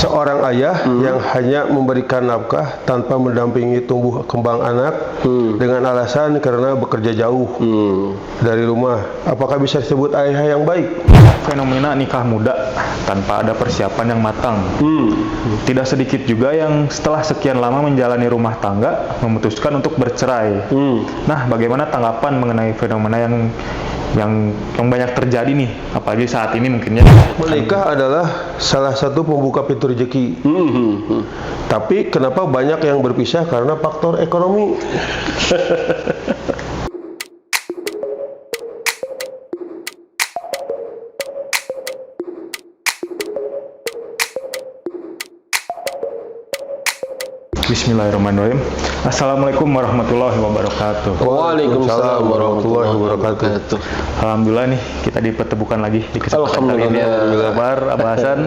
Seorang ayah yang hanya memberikan nafkah tanpa mendampingi tumbuh kembang anak dengan alasan karena bekerja jauh dari rumah, apakah bisa disebut ayah yang baik? Fenomena nikah muda tanpa ada persiapan yang matang. Tidak sedikit juga yang setelah sekian lama menjalani rumah tangga memutuskan untuk bercerai. Nah, bagaimana tanggapan mengenai fenomena yang banyak terjadi nih, apalagi saat ini mungkinnya Menikah adalah salah satu pembuka pintu rezeki. Tapi kenapa banyak yang berpisah karena faktor ekonomi? Bismillahirrahmanirrahim. Assalamualaikum warahmatullahi wabarakatuh. Waalaikumsalam warahmatullahi wabarakatuh. Alhamdulillah nih kita dipertemukan lagi di kesempatan kali ini. Kabar Abah Hasan?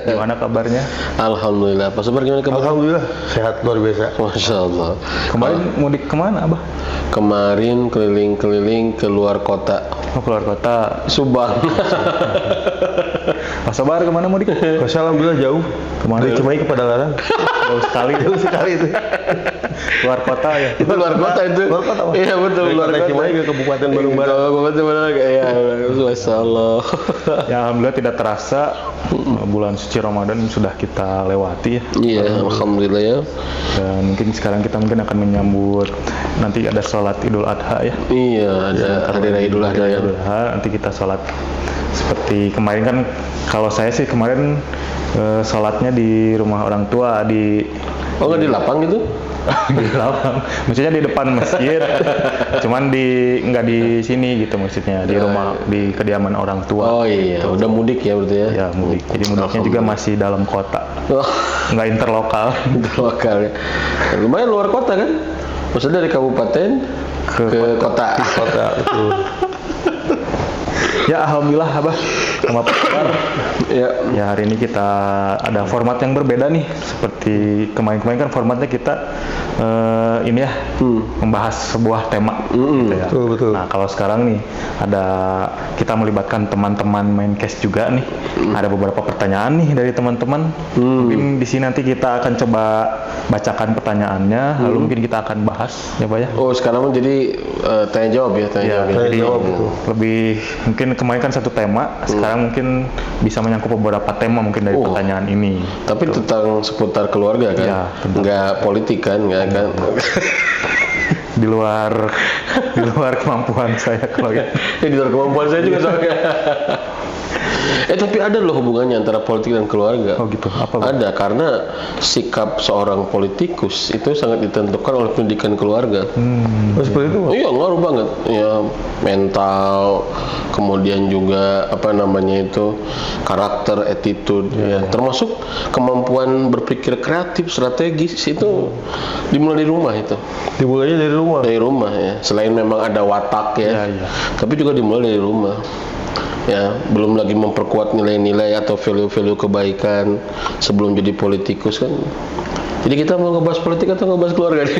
Gimana kabarnya? Alhamdulillah. Pak Sobar gimana kabar? Alhamdulillah sehat luar biasa. Masya Allah. Kemarin mudik kemana Abah? Kemarin keliling-keliling ke luar kota. Oh, keluar kota. Subang. Pak Sobar kemana mudik? Alhamdulillah jauh. Kemana? Dari Cimahi ke Padalarang. Jauh sekali. Jauh sekali itu. Luar kota ya. Itu luar kota itu. Luar kota, Pak. Iya betul, Dari luar kota kota. Cimahi ke Kabupaten Bandung Barat. Kabupaten Bandung Barat. Iya, Masya Allah. Ya alhamdulillah tidak terasa bulan suci Ramadan sudah kita lewati ya. Iya, alhamdulillah ya. Dan mungkin sekarang kita akan menyambut nanti ada sholat Idul Adha ya. Iya, ada hari raya Idul Adha ya. Idul Adha, nanti kita sholat seperti kemarin kan, kalau saya sih kemarin sholatnya di rumah orang tua di Oh, nggak di lapang gitu? di lapang, maksudnya di depan masjid, cuman nggak di sini gitu maksudnya di rumah di kediaman orang tua. Oh iya, udah mudik ya berarti ya? Ya mudik, jadi mudiknya juga masih dalam kota, Oh, nggak interlokal. lokal ya. Lumayan luar kota kan? Maksudnya dari kabupaten ke kota. Kota itu. Ya alhamdulillah Abah sama Pak Sobar. Ya. Ya hari ini kita ada format yang berbeda nih, seperti kemarin-kemarin kan formatnya kita ini ya membahas sebuah tema gitu ya. Betul. Nah kalau sekarang nih kita melibatkan teman-teman Maincast juga nih. Ada beberapa pertanyaan nih dari teman-teman. Mungkin di sini nanti kita akan coba bacakan pertanyaannya, lalu mungkin kita akan bahas ya Pak ya. Oh sekarang jadi tanya jawab ya, tanya jawab. Jadi jawab, betul. lebih mungkin kemarin kan satu tema, sekarang mungkin bisa menyangkut beberapa tema mungkin dari pertanyaan ini. Tapi tentang seputar keluarga kan? Ya, tentang- Nggak politik kan? Nggak kan? di luar kemampuan saya kalau gitu. Di luar kemampuan saya juga soalnya. Tapi ada loh hubungannya antara politik dan keluarga. Oh gitu. Apa Bang? Ada, karena sikap seorang politikus itu sangat ditentukan oleh pendidikan keluarga. Oh, seperti itu, Pak? Iya, ngaruh banget. Ya, mental, kemudian juga karakter, attitude, ya. Termasuk kemampuan berpikir kreatif, strategis itu dimulai dari rumah itu. Dimulainya dari rumah. Dari rumah ya. Selain memang ada watak ya, Iya. tapi juga dimulai dari rumah. Ya, belum lagi memperkuat nilai-nilai atau value-value kebaikan sebelum jadi politikus kan. Jadi kita mau ngebahas politik atau ngebahas keluarga nih?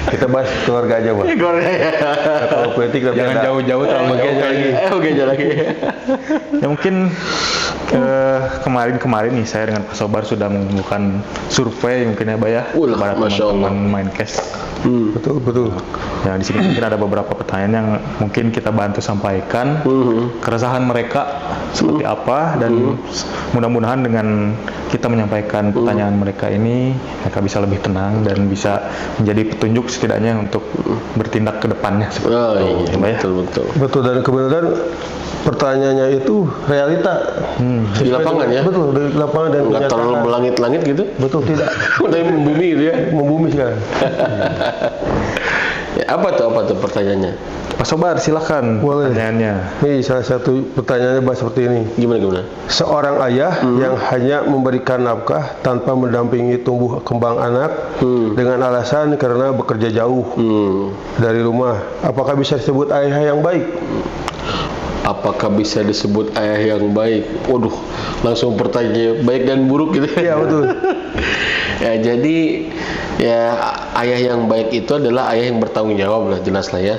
Kita bahas keluarga aja, Pak. Keluarga ya. Kalau politik tapi Jangan ada- jauh-jauh terlalu Oke, jauh. lagi. Oke, jalan lagi. Ya mungkin kemarin nih saya dengan Pak Sobar sudah mengumpulkan survei mungkin ya Pak ya kepada Masya Allah. teman-teman Maincast. Betul. Ya di sini mungkin ada beberapa pertanyaan yang mungkin kita bantu sampaikan keresahan mereka seperti apa, dan mudah-mudahan dengan kita menyampaikan pertanyaan mereka ini mereka bisa lebih tenang dan bisa menjadi petunjuk setidaknya untuk bertindak ke depannya seperti Oh itu. iya, Ya, Pak ya. betul. Betul, dan kebenaran pertanyaannya itu realita. Di lapangan ya? Betul, di lapangan dan Nggak terlalu kenyataan. berlangit-langit gitu? Betul, tidak. Udah membumi gitu ya? Membumi sekarang. Ya, apa tuh pertanyaannya? Pak Sobar silakan Boleh. pertanyaannya. Nih salah satu pertanyaannya bahas seperti ini. Gimana? Seorang ayah yang hanya memberikan nafkah tanpa mendampingi tumbuh kembang anak dengan alasan karena bekerja jauh dari rumah, apakah bisa disebut ayah yang baik? Apakah bisa disebut ayah yang baik? Waduh, langsung pertanyaan baik dan buruk gitu. Iya, betul. Ya, jadi ya ayah yang baik itu adalah ayah yang bertanggung jawab lah, jelas lah ya.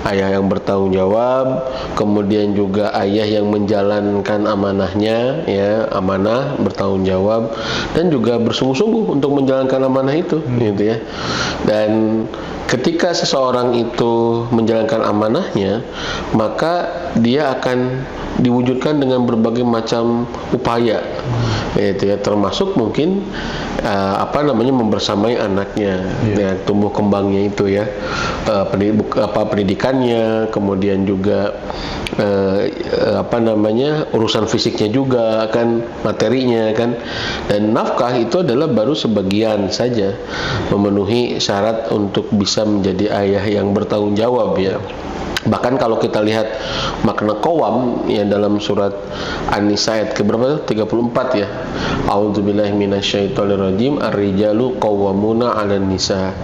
Ayah yang bertanggung jawab, kemudian juga ayah yang menjalankan amanahnya, ya, amanah, bertanggung jawab, dan juga bersungguh-sungguh untuk menjalankan amanah itu, gitu ya. Dan ketika seseorang itu menjalankan amanahnya, maka dia akan diwujudkan dengan berbagai macam upaya, yaitu ya, termasuk mungkin membersamai anaknya, ya, tumbuh kembangnya itu ya, pendidikannya, kemudian juga urusan fisiknya juga kan, materinya kan, dan nafkah itu adalah baru sebagian saja memenuhi syarat untuk bisa menjadi ayah yang bertanggung jawab ya. Bahkan kalau kita lihat makna qawam ya dalam surat An-Nisa ayat keberapa itu? 34 ya. A'udzubillahi minasyaitonirrajim. Ar-rijalu qawwamuna 'alan nisa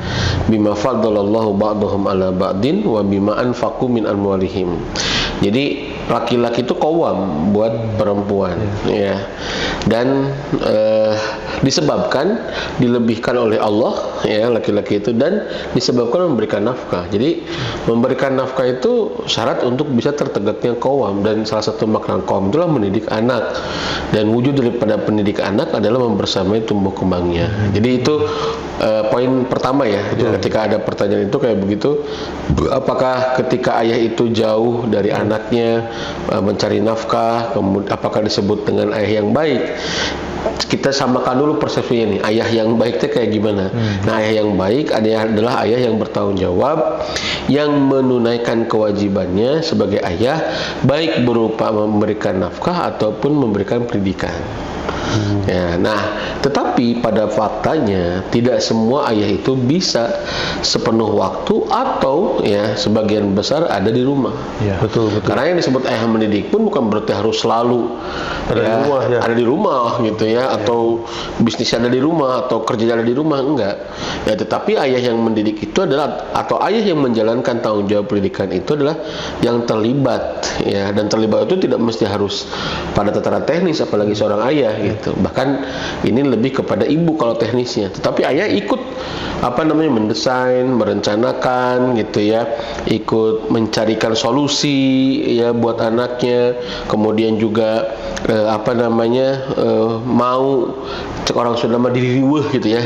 bima faddalallahu ba'dahum 'ala ba'din wa bima anfaqu min amwalihim. Jadi laki-laki itu qawwam buat perempuan ya. Dan disebabkan dilebihkan oleh Allah ya laki-laki itu, dan disebabkan memberikan nafkah. Jadi memberikan nafkah itu syarat untuk bisa tertegaknya qawam, dan salah satu makna qawam itulah mendidik anak, dan wujud daripada pendidik anak adalah membersamai tumbuh kembangnya. Jadi itu poin pertama ya. Ketika ada pertanyaan itu kayak begitu, apakah ketika ayah itu jauh dari anaknya mencari nafkah, kemudian apakah disebut dengan ayah yang baik? Kita samakan dulu persepsinya nih, ayah yang baik itu kayak gimana. Nah, ayah yang baik adalah ayah yang bertanggung jawab, yang menunaikan kewajibannya sebagai ayah, baik berupa memberikan nafkah ataupun memberikan pendidikan. Ya, nah, tetapi pada faktanya tidak semua ayah itu bisa sepenuh waktu atau ya sebagian besar ada di rumah. Ya, betul. Karena yang disebut ayah mendidik pun bukan berarti harus selalu ada di rumah gitu ya, atau bisnisnya ada di rumah atau kerjanya ada di rumah, enggak. Ya, tetapi ayah yang mendidik itu adalah, atau ayah yang menjalankan tanggung jawab pendidikan itu adalah yang terlibat ya, dan terlibat itu tidak mesti harus pada tataran teknis, apalagi seorang ayah gitu. Bahkan ini lebih kepada ibu kalau teknisnya, tetapi ayah ikut mendesain, merencanakan gitu ya, ikut mencarikan solusi ya buat anaknya, kemudian juga mau cek orang sudah mah diri riweuh gitu ya,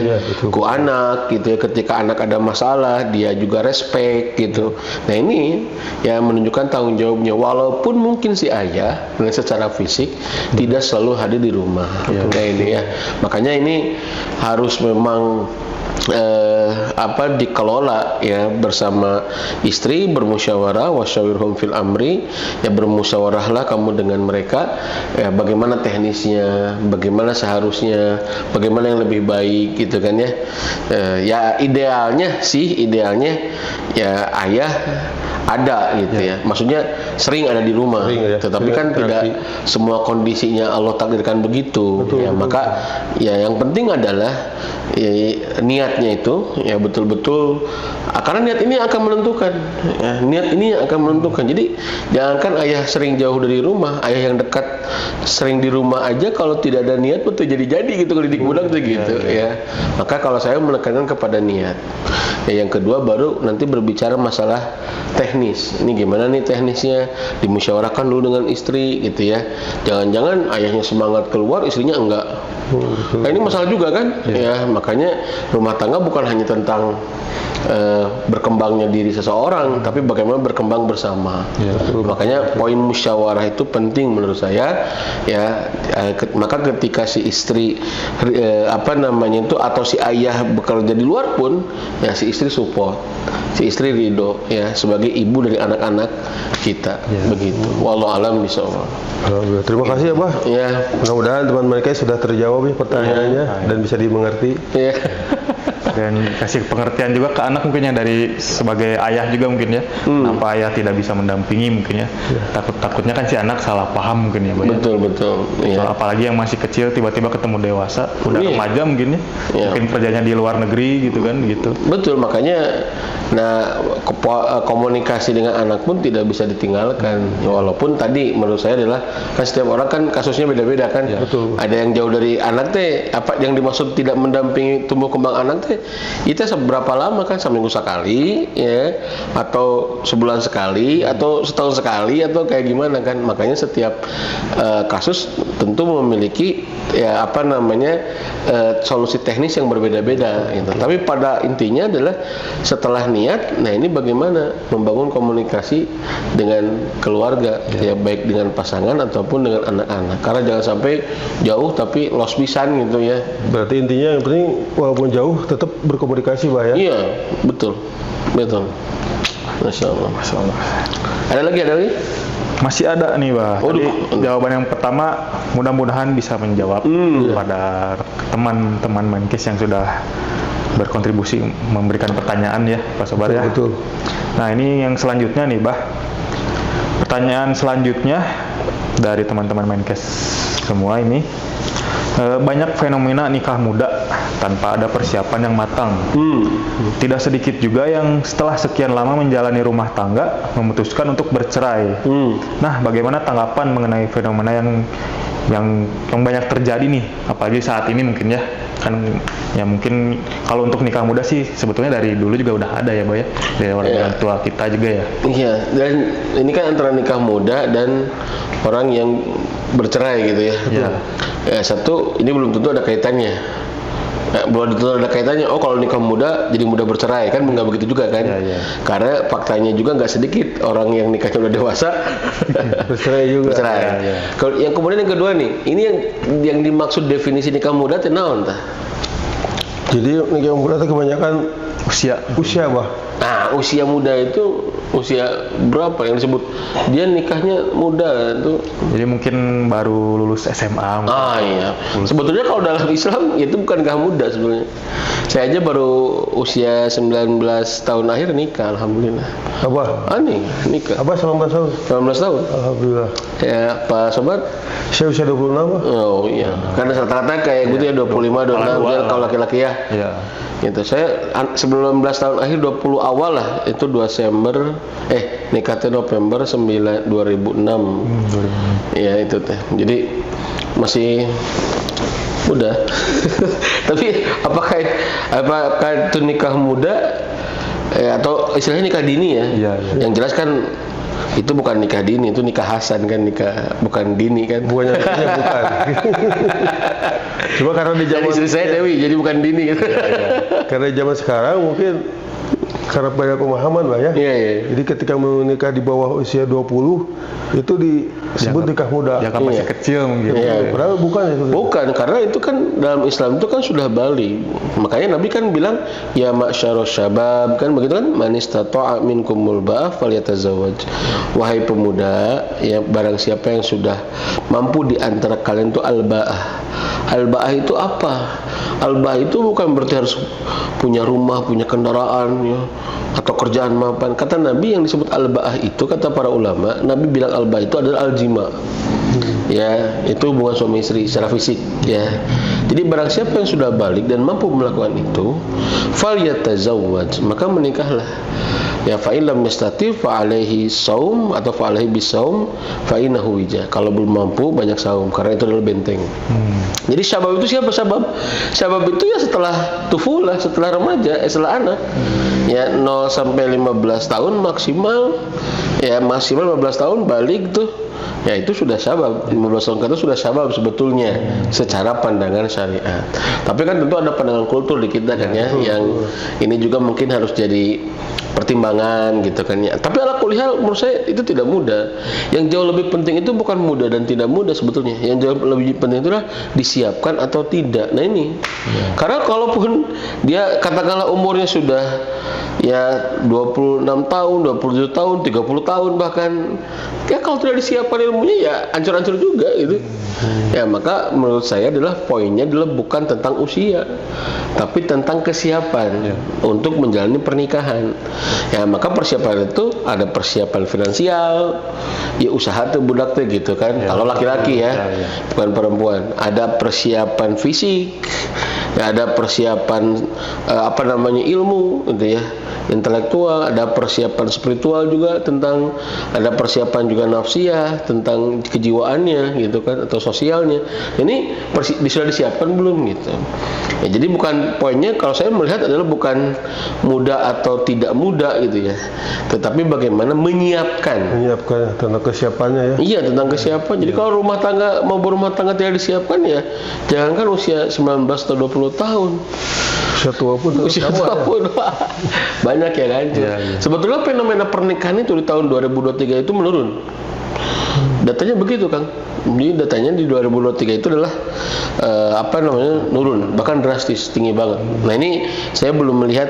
ku anak gitu ya, ketika anak ada masalah dia juga respect gitu. Nah, ini ya menunjukkan tanggung jawabnya, walaupun mungkin si ayah secara fisik tidak selalu hadir di rumah. Nah, ini ya, makanya ini harus memang dikelola ya bersama istri, bermusyawarah, wasyawirhum fil amri, ya bermusyawarahlah kamu dengan mereka ya, bagaimana teknisnya, bagaimana seharusnya, bagaimana yang lebih baik gitu kan ya. Ya idealnya ya ayah ada gitu ya. Maksudnya sering ada di rumah, tetapi kan tidak semua kondisinya Allah takdirkan begitu. Maka ya yang penting adalah ya, niatnya itu ya betul-betul, karena niat ini akan menentukan ya, niat ini akan menentukan. Jadi jangankan ayah sering jauh dari rumah, ayah yang dekat sering di rumah aja kalau tidak ada niat betul jadi gitu ngedidik budak tuh gitu ya. Maka kalau saya menekankan kepada niat ya, yang kedua baru nanti berbicara masalah teknis. Ini gimana nih teknisnya, dimusyawarahkan dulu dengan istri gitu ya. Jangan-jangan ayahnya semangat keluar, istrinya enggak. Nah, ini masalah juga kan ya. Makanya rumah tangga bukan hanya tentang berkembangnya diri seseorang, tapi bagaimana berkembang bersama. Makanya poin musyawarah itu penting menurut saya ya. Maka ketika si istri atau si ayah bekerja di luar pun ya, si istri support, si istri ridho ya, sebagai ibu dari anak-anak kita begitu. Wallahu a'lam bishawab. Terima kasih ya, Bah. Ya. Mudah-mudahan teman mereka sudah terjawab ya pertanyaannya dan bisa dimengerti. Ya. Dan kasih pengertian juga ke anak mungkin ya, dari sebagai ayah juga mungkin ya. Kenapa ayah tidak bisa mendampingi mungkin ya. Takutnya kan si anak salah paham mungkin ya, Pak. Betul. Ya. Apalagi yang masih kecil tiba-tiba ketemu dewasa, udah remaja mungkin ya. Mungkin kerjanya di luar negeri gitu kan gitu. Betul, makanya komunikasi komunikasi dengan anak pun tidak bisa ditinggalkan. Walaupun tadi menurut saya adalah kan setiap orang kan kasusnya beda-beda kan. Betul. Ada yang jauh dari anak teh, apa yang dimaksud tidak mendampingi tumbuh kembang anak teh, itu seberapa lama kan, seminggu sekali ya, atau sebulan sekali, atau setahun sekali, atau kayak gimana kan. Makanya setiap kasus tentu memiliki ya apa namanya solusi teknis yang berbeda-beda gitu. Tapi pada intinya adalah setelah niat, nah ini bagaimana membangun komunikasi dengan keluarga ya, baik dengan pasangan ataupun dengan anak-anak. Karena jangan sampai jauh tapi los pisan gitu ya. Berarti intinya yang penting walaupun jauh tetap berkomunikasi, Bah ya. Iya, betul. Masya Allah. Ada lagi? Masih ada nih, Bah. Tadi jawaban yang pertama mudah-mudahan bisa menjawab pada teman-teman Menkes yang sudah berkontribusi memberikan pertanyaan ya, Pak Sobar ya. Betul. Nah, ini yang selanjutnya nih, Bah. Pertanyaan selanjutnya dari teman-teman Menkes semua ini, banyak fenomena nikah muda tanpa ada persiapan yang matang. Tidak sedikit juga yang setelah sekian lama menjalani rumah tangga memutuskan untuk bercerai. Nah, bagaimana tanggapan mengenai fenomena yang banyak terjadi nih, apalagi saat ini mungkin ya? Kan ya mungkin kalau untuk nikah muda sih sebetulnya dari dulu juga udah ada ya, Boy ya, dari orang tua kita juga ya. Iya, dan ini kan antara nikah muda dan orang yang bercerai gitu ya. Ya, satu, ini belum tentu ada kaitannya. Belum tentu ada kaitannya. Oh, kalau nikah muda jadi mudah bercerai, kan nggak begitu juga kan? Karena faktanya juga nggak sedikit orang yang nikahnya udah dewasa Bercerai juga. Kalau yang kemudian yang kedua nih, ini yang dimaksud definisi nikah muda teh naon tah? Jadi nikah muda itu kebanyakan usia, Bah. Nah, usia muda itu usia berapa yang disebut dia nikahnya muda itu? Jadi mungkin baru lulus SMA. Iya. Sebetulnya kalau dalam Islam itu bukan nikah muda sebenarnya. Saya aja baru usia 19 tahun akhir nikah, alhamdulillah. Apa? Nikah. Apa 19 tahun? 19 tahun. Alhamdulillah. Ya, Pak Sobat. Saya usia 26, Bah. Oh iya. Karena rata-rata kayak gitu ya 25, 26 kalau laki-laki ya. Iya. Gitu. Saya 19 tahun akhir 20 awal lah, itu Desember nikahnya November 2006. Ya itu teh. Jadi masih muda. Tapi apakah itu nikah muda atau istilahnya nikah dini ya? Yang jelas kan itu bukan nikah dini, itu nikah Hasan kan, nikah bukan dini kan? Bukan. Cuma karena di zaman istri saya Dewi, jadi bukan dini gitu. Karena zaman sekarang mungkin karena banyak pemahaman, Bah ya. Jadi ketika menikah di bawah usia 20 itu disebut nikah muda. Ya kan masih kecil mungkin. Padahal bukan ya. Bukan, karena itu kan dalam Islam itu kan sudah balik. Makanya Nabi kan bilang ya ma'syarus syabab, kan begitu kan, man istata'a minkumul ba'ah falyatazawwaj. Wahai pemuda, ya barang siapa yang sudah mampu di antara kalian itu al-ba'ah. Al-ba'ah itu apa? Al-ba'ah itu bukan berarti harus punya rumah, punya kendaraan ya, atau kerjaan mapan. Kata Nabi yang disebut al-ba'ah itu, kata para ulama, Nabi bilang al-ba'ah itu adalah al-jima. Ya, itu hubungan suami istri secara fisik ya. Jadi barang siapa yang sudah balik dan mampu melakukan itu, falyatazawwaj, maka menikahlah. Ya, fa in lam yastati fa alaihi saum atau fa alaihi bisaum fa innahu wija. Kalau belum mampu banyak saum karena itu adalah benteng. Jadi syabab itu siapa syabab? Syabab itu ya setelah tufulah, setelah remaja, setelah anak. Ya 0 sampai 15 tahun maksimal. Ya maksimal 15 tahun balik tuh. Ya itu sudah syabab, 15 tahun ke atas sudah syabab sebetulnya secara pandangan syariat. Tapi kan tentu ada pandangan kultur di kita kan ya, yang ini juga mungkin harus jadi pertimbangan gitu kan ya. Tapi ala kulli hal menurut saya itu tidak mudah. Yang jauh lebih penting itu bukan mudah dan tidak mudah sebetulnya. Yang jauh lebih penting itulah disiapkan atau tidak. Nah ini. Karena kalaupun dia katakanlah umurnya sudah ya 26 tahun, 27 tahun, 30 tahun bahkan, ya kalau tidak disiapkan ilmunya ya hancur-hancur juga gitu. Ya maka menurut saya adalah poinnya adalah bukan tentang usia, tapi tentang kesiapan untuk menjalani pernikahan. Ya maka persiapan itu ada persiapan finansial, ya usaha tuh budak tuh gitu kan. Kalau laki-laki ya, bukan perempuan. Ada persiapan fisik, Ya, ada persiapan ilmu gitu ya, intelektual, ada persiapan spiritual juga, tentang ada persiapan juga nafsiyah tentang kejiwaannya gitu kan, atau sosialnya. Ini sudah disiapkan belum gitu. Ya, jadi bukan poinnya, kalau saya melihat adalah bukan muda atau tidak muda gitu ya, tetapi bagaimana menyiapkan tentang kesiapannya ya. Iya, tentang kesiapan. Jadi kalau mau berumah tangga tidak disiapkan, ya jangankan usia 19 atau 20 tahun. Usia tua pun Usia tua pun banyak ya kan. Sebetulnya fenomena pernikahan itu di tahun 2023 itu menurun. Datanya begitu, Kang. Jadi datanya di 2023 itu adalah nurun, bahkan drastis, tinggi banget. Nah, ini saya belum melihat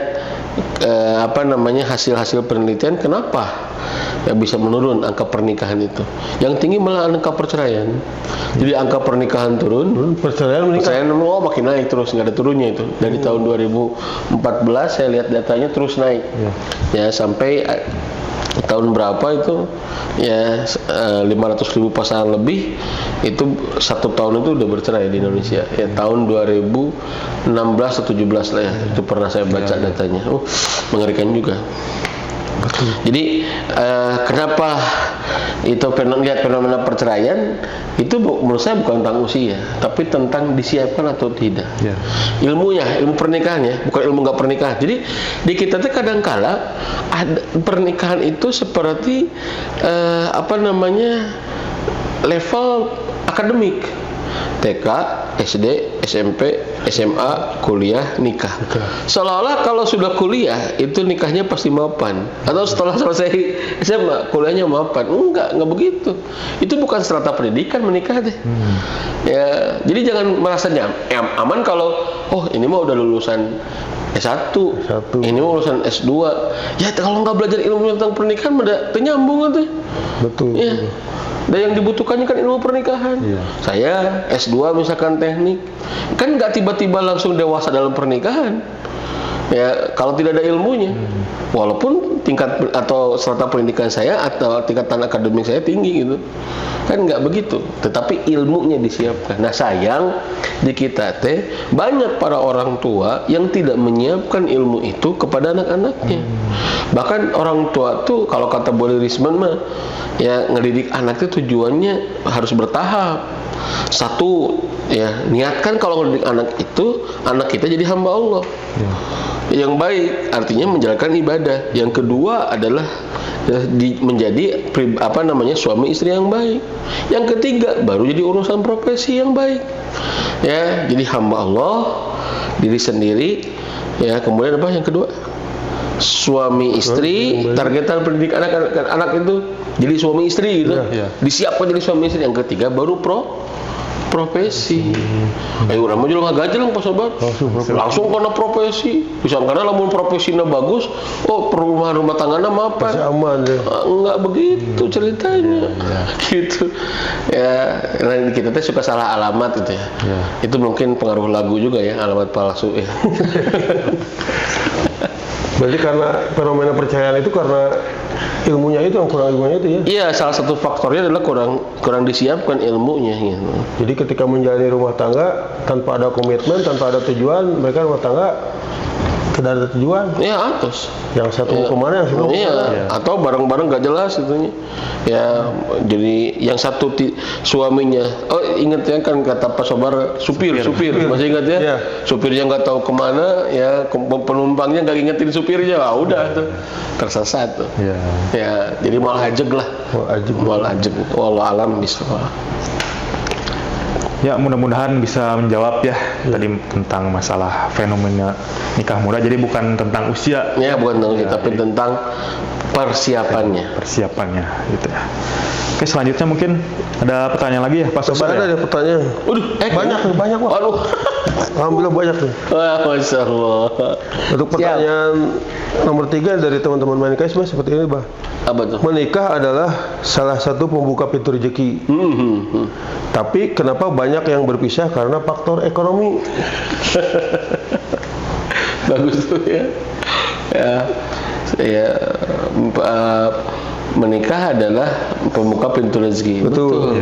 hasil-hasil penelitian kenapa ya bisa menurun angka pernikahan itu. Yang tinggi malah angka perceraian. Jadi angka pernikahan turun, perceraian makin naik terus, nggak ada turunnya itu. Dari tahun 2014 saya lihat datanya terus naik. Ya, sampai tahun berapa itu ya 500.000 pasangan lebih itu satu tahun itu udah bercerai di Indonesia. Ya, tahun 2016 atau 17 lah ya, itu pernah saya baca datanya. Mengerikan juga. Betul. Jadi kenapa itu fenomena perceraian itu menurut saya bukan tentang usia, tapi tentang disiapkan atau tidak. Ilmu pernikahan ya, bukan ilmu nggak pernikahan. Jadi di kita tuh kadang-kala ada pernikahan itu seperti level akademik. TK, SD, SMP, SMA, kuliah, nikah. Seolah-olah kalau sudah kuliah itu nikahnya pasti mapan, atau setelah selesai SMA kuliahnya mapan. Enggak begitu. Itu bukan strata pendidikan menikah deh. Ya, jadi jangan merasa aman kalau ini mah udah lulusan S1, ini mah lulusan S2. Ya, kalau nggak belajar ilmu tentang pernikahan udah ternyambung tuh. Betul. Ya. Dan yang dibutuhkannya kan ilmu pernikahan. Saya S2 misalkan teknik, kan nggak tiba-tiba langsung dewasa dalam pernikahan. Ya, kalau tidak ada ilmunya, walaupun tingkat atau strata pendidikan saya atau tingkatan akademik saya tinggi gitu, kan nggak begitu. Tetapi ilmunya disiapkan. Nah, sayang di kita banyak para orang tua yang tidak menyiapkan ilmu itu kepada anak-anaknya. Bahkan orang tua tuh kalau kata Boy Risman mah, ya ngedidik anak itu tujuannya harus bertahap. Satu, ya niatkan kalau ngedidik anak kita jadi hamba Allah. Yang baik artinya menjalankan ibadah. Yang kedua adalah menjadi suami istri yang baik. Yang ketiga baru jadi urusan profesi yang baik. Ya, jadi hamba Allah, diri sendiri. Ya, kemudian yang kedua? Suami istri, targetan pendidik anak itu jadi suami istri gitu. Disiapkan jadi suami istri. Yang ketiga baru profesi. Urang mah juga ngagajel Pak Sobat. Langsung karena profesi. Bisa karena lamun profesinya bagus, rumah tanggana mapan. Masih aman deh. Enggak begitu ceritanya. Gitu. Ya, kita suka salah alamat gitu ya. Itu mungkin pengaruh lagu juga ya, alamat palsu ya. Berarti karena fenomena perceraian itu karena ilmunya itu, yang kurang ilmunya itu ya? Iya, salah satu faktornya adalah kurang disiapkan ilmunya gitu. Jadi ketika menjalani rumah tangga tanpa ada komitmen, tanpa ada tujuan, mereka rumah tangga tidak ada tujuan. Iya, atus. Yang satu kemana, yang satu kemana. Atau bareng-bareng gak jelas itunya. Ya, jadi yang satu suaminya, ingat ya kan kata Pak Sobar, supir. Masih ingat ya? Supirnya nggak tahu kemana, ya penumpangnya nggak ingetin supirnya, udah tuh tersesat tuh. Ya, jadi malah ajeg lah. Malah ajeg. Wallahu alam bishawab. Ya, mudah-mudahan bisa menjawab ya tadi tentang masalah fenomena nikah muda. Jadi bukan tentang usia. Ya, bukan tentang usia, tapi tentang persiapannya gitu ya. Oke, selanjutnya mungkin ada pertanyaan lagi ya Pak Sobar? Ada pertanyaan. Banyak Pak. Aduh. Alhamdulillah banyak nih. Wah, Masya Allah. Untuk pertanyaan nomor 3 dari teman-teman Manikais seperti ini, Bah. Apa tuh? Menikah adalah salah satu pembuka pintu rezeki. Tapi kenapa banyak yang berpisah karena faktor ekonomi? Bagus tuh ya. Menikah adalah pembuka pintu rezeki. Betul.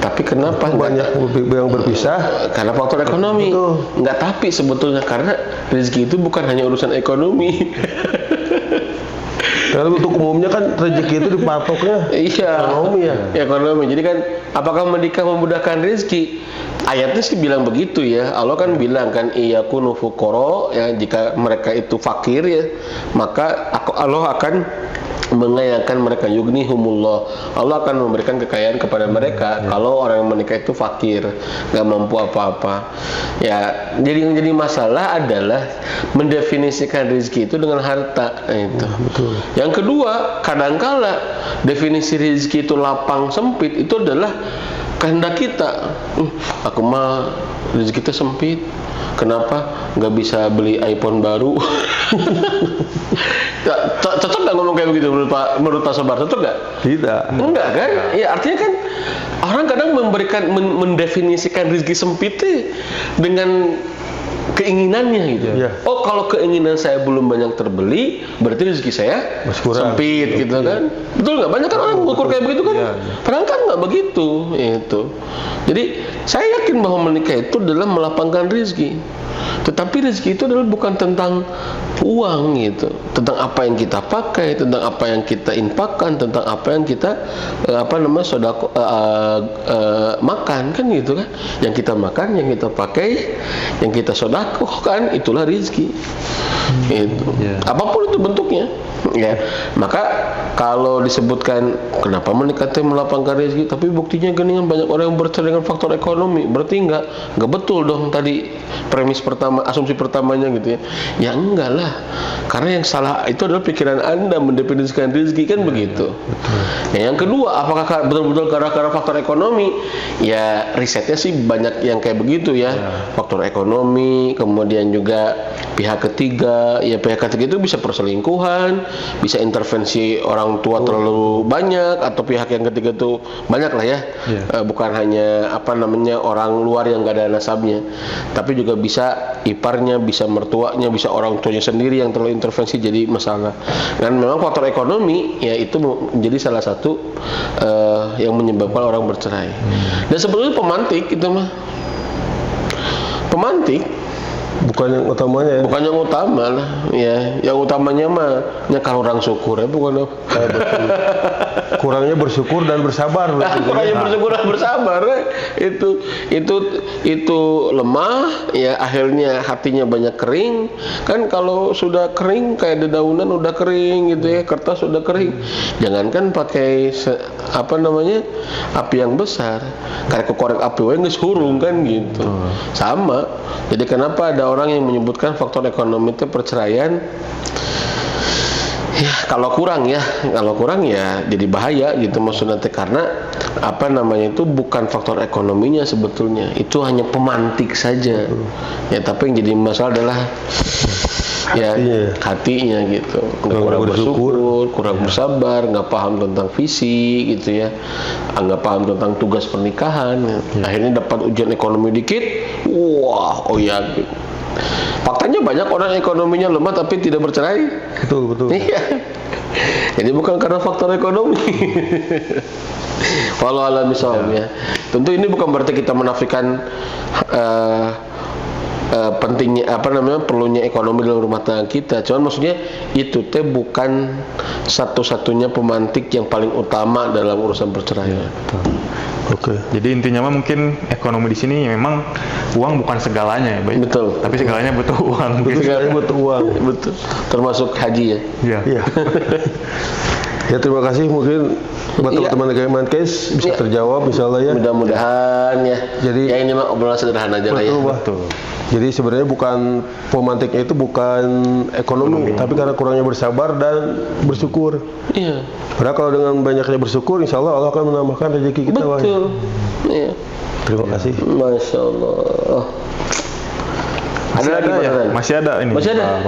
Tapi kenapa banyak yang berpisah? Karena faktor ekonomi. Betul. Enggak, tapi sebetulnya karena rezeki itu bukan hanya urusan ekonomi. Karena untuk umumnya kan rezeki itu dipatoknya Iya. ekonomi ya. Ekonomi. Jadi kan apakah menikah memudahkan rezeki? Ayatnya sih bilang begitu ya. Allah kan bilang kan iyakunu fuqara, ya, jika mereka itu fakir ya, maka Allah akan mengayakan mereka, yughnihumullah. Allah akan memberikan kekayaan kepada mereka kalau orang yang menikah itu fakir, nggak mampu apa-apa. Ya, jadi yang jadi masalah adalah mendefinisikan rezeki itu dengan harta. Nah, itu. Betul. Yang kedua, kadangkala definisi rezeki itu lapang sempit itu adalah kehendak kita. Aku mah rezeki kita sempit. Kenapa nggak bisa beli iPhone baru? Cocok nggak ngomong kayak begitu menurut Pak Sobar? Cocok nggak? Tidak. Enggak kan? Ya artinya kan orang kadang mendefinisikan rezeki sempit dengan keinginannya gitu. Iya. Oh, kalau keinginan saya belum banyak terbeli, berarti rezeki saya Berkurang. sempit gitu kan? Betul nggak? Banyak kan orang mengukur kayak begitu kan? Iya. Padahal kan nggak begitu itu. Jadi saya yakin bahwa menikah itu adalah melapangkan rezeki. Tetapi rezeki itu adalah bukan tentang uang gitu, tentang apa yang kita pakai, tentang apa yang kita infakkan, tentang apa yang kita makan kan gitu kan. Yang kita makan, yang kita pakai, yang kita sodakohkan, itulah rezeki. Itu. Apapun itu bentuknya. Ya, maka kalau disebutkan kenapa menikah itu melapangkan rezeki, tapi buktinya geningan banyak orang yang bercerai dengan faktor ekonomi, berarti nggak betul dong tadi premis pertama, asumsi pertamanya gitu ya. Ya enggak lah, karena yang salah itu adalah pikiran Anda mendefinisikan rezeki kan begitu. Ya, yang kedua, apakah betul-betul gara-gara faktor ekonomi? Ya risetnya sih banyak yang kayak begitu ya, faktor ekonomi, kemudian juga pihak ketiga. Ya pihak ketiga itu bisa perselingkuhan, bisa intervensi orang tua terlalu banyak, atau pihak yang ketiga itu banyak lah ya. Bukan hanya orang luar yang nggak ada nasabnya, tapi juga bisa iparnya, bisa mertuanya, bisa orang tuanya sendiri yang terlalu intervensi jadi masalah. Dan memang faktor ekonomi ya itu menjadi salah satu yang menyebabkan orang bercerai. Dan sebetulnya pemantik itu mah Bukan yang utamanya ya. bukan yang utama lah ya. Yang utamanya mah nyakal orang syukur ya, bukan Betul. Kurangnya bersyukur dan bersabar berarti. kurangnya bersyukur dan bersabar itu lemah ya, akhirnya hatinya banyak kering kan. Kalau sudah kering kayak dedaunan udah kering gitu ya, kertas sudah kering, jangankan pakai api yang besar, karek korek api wae geus hurung kan gitu. Sama. Jadi kenapa ada orang yang menyebutkan faktor ekonomi itu perceraian? Ya, kalau kurang ya jadi bahaya gitu maksudnya, karena itu bukan faktor ekonominya sebetulnya, itu hanya pemantik saja. Ya, tapi yang jadi masalah adalah hatinya gitu, nggak kurang bersyukur, kurang bersabar, nggak paham tentang visi gitu ya, nggak paham tentang tugas pernikahan. Akhirnya dapat ujian ekonomi dikit, gitu. Faktanya banyak orang ekonominya lemah tapi tidak bercerai. Betul. Iya. Jadi bukan karena faktor ekonomi. Walau alam misal ya. Tentu ini bukan berarti kita menafikan pentingnya perlunya ekonomi dalam rumah tangga kita. Cuman maksudnya itu bukan satu-satunya pemantik yang paling utama dalam urusan perceraian. Oke. Jadi intinya mah mungkin ekonomi di sini memang uang bukan segalanya ya, Bay. Betul. Tapi segalanya butuh uang. Segalanya butuh uang. Betul. Termasuk haji ya. Iya. Ya, terima kasih, mungkin buat teman-teman Gaiman Case bisa terjawab insyaallah ya. Mudah-mudahan ya. Jadi ya ini mah obrolan sederhana aja lah ya. Betul. Jadi sebenarnya bukan pemantiknya itu bukan ekonomi, tapi karena kurangnya bersabar dan bersyukur. Iya. Karena kalau dengan banyaknya bersyukur, insya Allah akan menambahkan rezeki kita. Betul. Iya. Terima kasih. Masya Allah. Ada lagi ya? Masih ada ini. Masih ada.